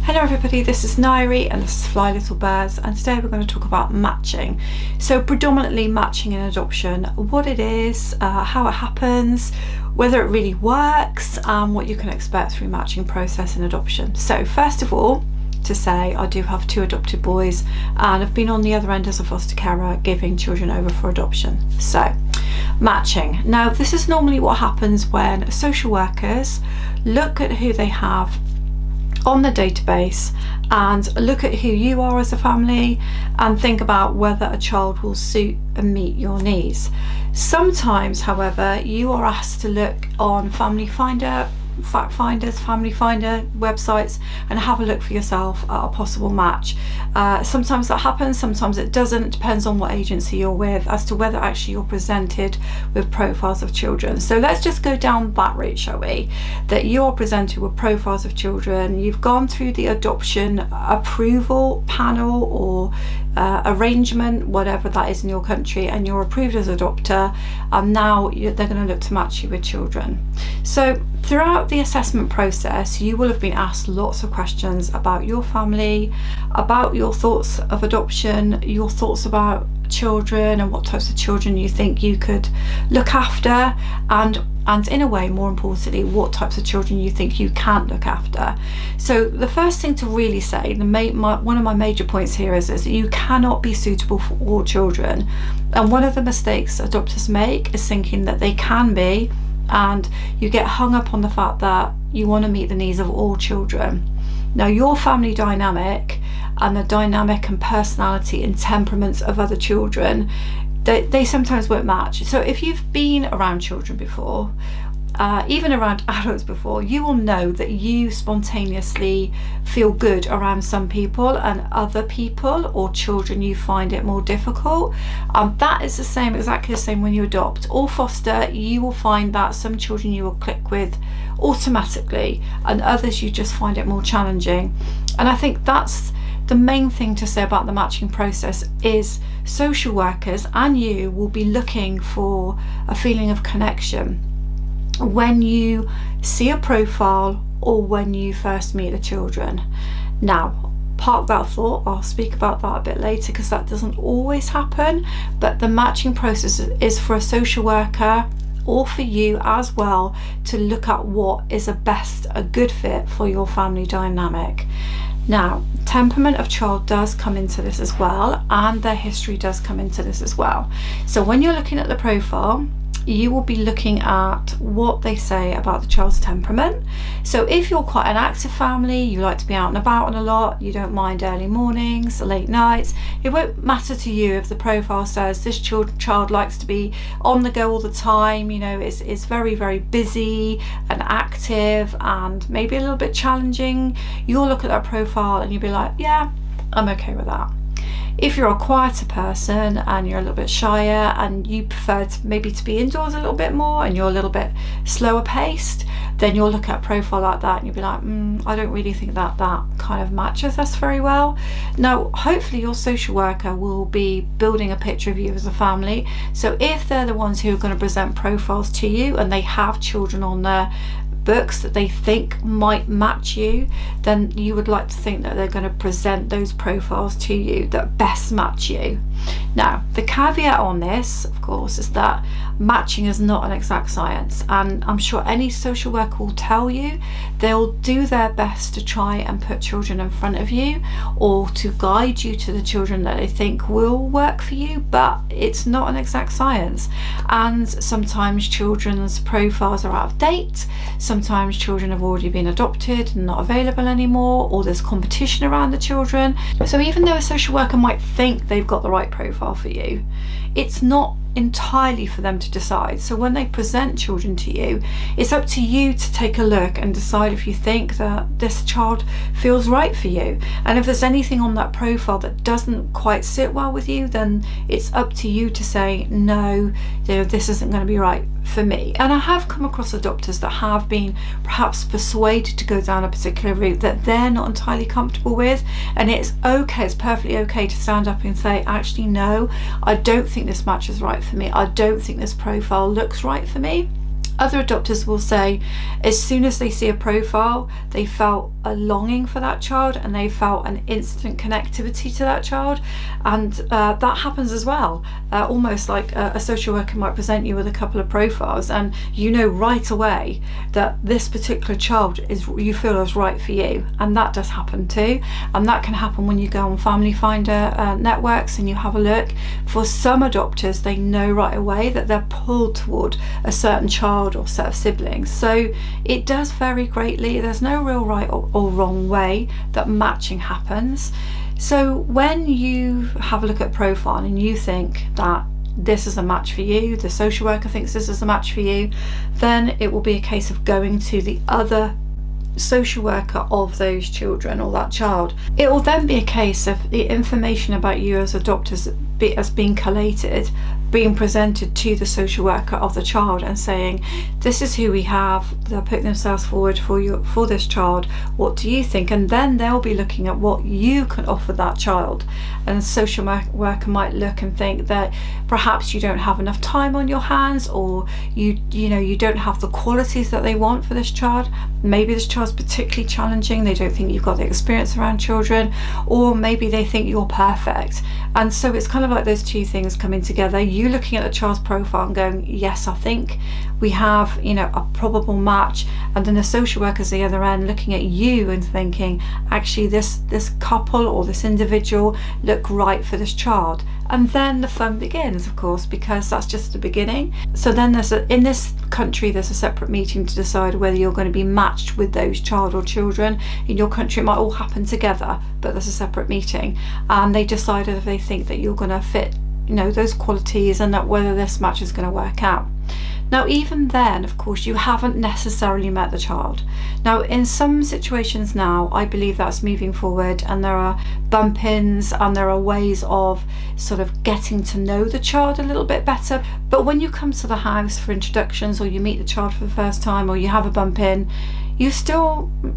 Hello everybody, this is Nairi and this is Fly Little Birds, and today we're going to talk about matching. So predominantly matching in adoption, what it is, how it happens, whether it really works, and what you can expect through matching process in adoption. So first of all, to say I do have 2 adopted boys and I've been on the other end as a foster carer giving children over for adoption. So matching. Now this is normally what happens when social workers look at who they have on the database and look at who you are as a family and think about whether a child will suit and meet your needs. Sometimes, however, you are asked to look on Family Finder, Fact Finders, Family Finder websites and have a look for yourself at a possible match. Sometimes that happens, sometimes it doesn't. It depends on what agency you're with as to whether actually you're presented with profiles of children. So let's just go down that route, shall we? That you're presented with profiles of children, you've gone through the adoption approval panel or arrangement, whatever that is in your country, and you're approved as adopter, and now they're going to look to match you with children. So throughout the assessment process, you will have been asked lots of questions about your family, about your thoughts of adoption, your thoughts about children and what types of children you think you could look after, and in a way, more importantly, what types of children you think you can't look after. So the first thing to really say, one of my major points here is that you cannot be suitable for all children. And one of the mistakes adopters make is thinking that they can be, and you get hung up on the fact that you want to meet the needs of all children. Now your family dynamic and the dynamic and personality and temperaments of other children, they sometimes won't match. So if you've been around children before, even around adults before, you will know that you spontaneously feel good around some people, and other people or children you find it more difficult. That is exactly the same when you adopt or foster. You will find that some children you will click with automatically and others you just find it more challenging. And I think that's the main thing to say about the matching process is social workers and you will be looking for a feeling of connection when you see a profile or when you first meet the children. Now, park that thought, I'll speak about that a bit later because that doesn't always happen, but the matching process is for a social worker or for you as well to look at what is a good fit for your family dynamic. Now, temperament of child does come into this as well, and their history does come into this as well. So when you're looking at the profile, you will be looking at what they say about the child's temperament. So if you're quite an active family, you like to be out and about a lot, you don't mind early mornings, late nights, it won't matter to you if the profile says this child likes to be on the go all the time, is very, very busy and active and maybe a little bit challenging. You'll look at that profile and you'll be like, yeah, I'm okay with that. If you're a quieter person and you're a little bit shyer and you prefer to be indoors a little bit more and you're a little bit slower paced, then you'll look at a profile like that and you'll be like, I don't really think that kind of matches us very well. Now, hopefully your social worker will be building a picture of you as a family. So if they're the ones who are going to present profiles to you and they have children on their books that they think might match you, then you would like to think that they're going to present those profiles to you that best match you. Now, the caveat on this, of course, is that matching is not an exact science, and I'm sure any social worker will tell you they'll do their best to try and put children in front of you or to guide you to the children that they think will work for you, but it's not an exact science. And sometimes children's profiles are out of date, sometimes children have already been adopted and not available anymore, or there's competition around the children. So even though a social worker might think they've got the right profile for you, it's not entirely for them to decide. So when they present children to you, it's up to you to take a look and decide if you think that this child feels right for you. And if there's anything on that profile that doesn't quite sit well with you, then it's up to you to say, no, this isn't going to be right for me. And I have come across adopters that have been perhaps persuaded to go down a particular route that they're not entirely comfortable with, and it's okay, it's perfectly okay to stand up and say, actually no, I don't think this match is right for me, I don't think this profile looks right for me. Other adopters will say as soon as they see a profile, they felt a longing for that child and they felt an instant connectivity to that child. And that happens as well. Almost like a social worker might present you with a couple of profiles and you know right away that this particular child you feel is right for you. And that does happen too. And that can happen when you go on Family Finder networks and you have a look. For some adopters, they know right away that they're pulled toward a certain child or set of siblings. So it does vary greatly. There's no real right or wrong way that matching happens. So when you have a look at profile and you think that this is a match for you, the social worker thinks this is a match for you, then it will be a case of going to the other social worker of those children or that child. It will then be a case of the information about you as adopters as being collated, being presented to the social worker of the child and saying, this is who we have, they're putting themselves forward for this child, what do you think? And then they'll be looking at what you can offer that child. And the social worker might look and think that perhaps you don't have enough time on your hands, or you don't have the qualities that they want for this child. Maybe this child's particularly challenging, they don't think you've got the experience around children, or maybe they think you're perfect. And so it's kind of like those two things coming together. You looking at the child's profile and going, yes, I think we have, a probable match. And then the social workers at the other end looking at you and thinking, actually, this couple or this individual look right for this child. And then the fun begins, of course, because that's just the beginning. So then in this country, there's a separate meeting to decide whether you're going to be matched with those child or children. In your country, it might all happen together, but there's a separate meeting. And they decide if they think that you're going to fit, those qualities and that whether this match is going to work out. Now, even then, of course, you haven't necessarily met the child. Now, in some situations now, I believe that's moving forward and there are bump-ins and there are ways of sort of getting to know the child a little bit better. But when you come to the house for introductions, or you meet the child for the first time, or you have a bump-in, you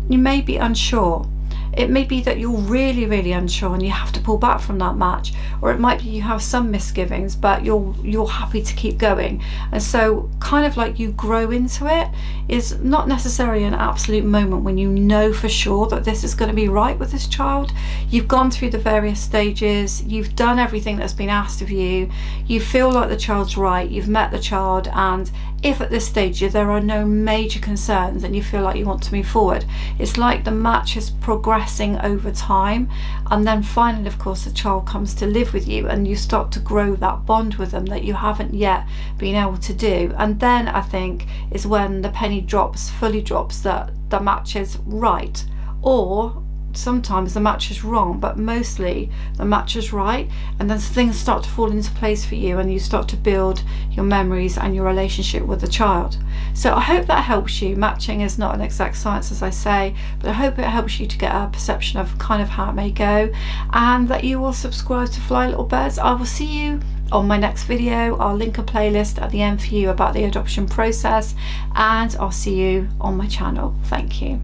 may be unsure. It may be that you're really, really unsure and you have to pull back from that match, or it might be you have some misgivings but you're happy to keep going. And so kind of like you grow into it is not necessarily an absolute moment when you know for sure that this is going to be right with this child. You've gone through the various stages, you've done everything that's been asked of you, you feel like the child's right, you've met the child, and if at this stage there are no major concerns and you feel like you want to move forward, it's like the match is progressing over time, and then finally, of course, the child comes to live with you and you start to grow that bond with them that you haven't yet been able to do. And then I think is when the penny fully drops, that the match is right, or sometimes the match is wrong, but mostly the match is right, and then things start to fall into place for you and you start to build your memories and your relationship with the child. So I hope that helps you. Matching is not an exact science, as I say, but I hope it helps you to get a perception of kind of how it may go, and that you will subscribe to Fly Little Birds. I will see you on my next video. I'll link a playlist at the end for you about the adoption process, and I'll see you on my channel. Thank you.